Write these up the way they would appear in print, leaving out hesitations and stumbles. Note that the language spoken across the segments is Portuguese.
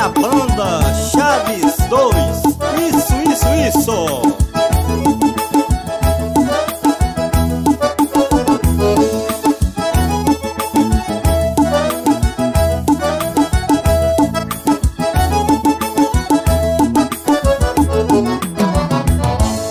a banda Chaves 2. Isso.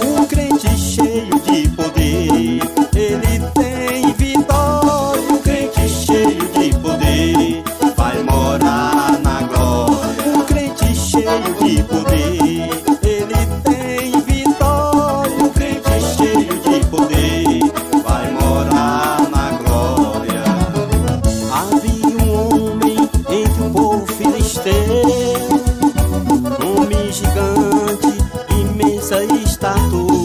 O crente cheio de poder, ele tem vitória. O crente cheio de poder vai morar na glória. O crente cheio de poder, ele tem vitória. O crente cheio de poder vai morar na glória. Havia um homem entre o povo filisteu, homem gigante, imensa estatura.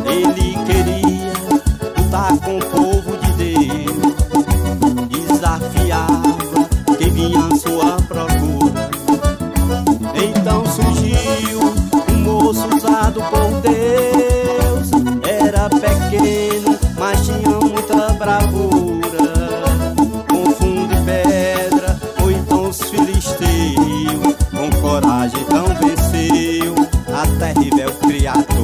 Ele queria lutar com o povo de Deus, desafiava quem vinha à sua procura. Então surgiu um moço usado por Deus. Era pequeno, mas tinha muita bravura. Com fundo e pedra foi então os filisteus. Com coragem então venceu a terrível criatura.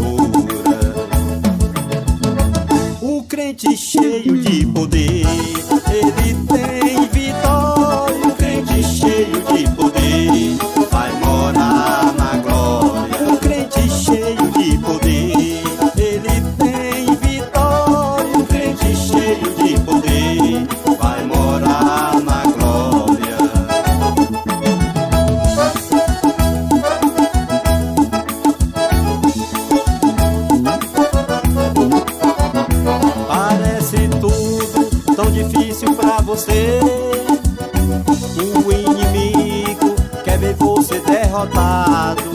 O crente cheio de poder, ele tem vitória. O crente cheio de poder vai morar na glória. O crente cheio de poder, ele tem vitória. O crente cheio de poder vai morar na glória. Parece tudo tão difícil pra você. O inimigo quer ver você derrotado,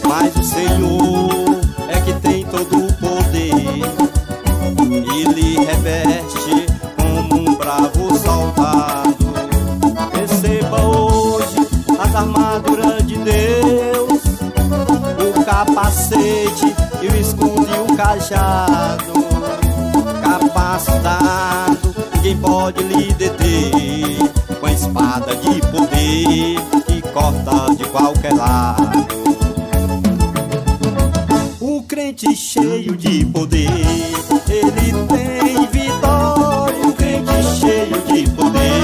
mas o Senhor é que tem todo o poder. Ele reveste como um bravo soldado. Receba hoje as armaduras de Deus, o capacete e o escudo e o cajado. Capacitado, ninguém pode lhe deter, com a espada de poder que corta de qualquer lado. O crente cheio de poder, ele tem vitória. O crente cheio de poder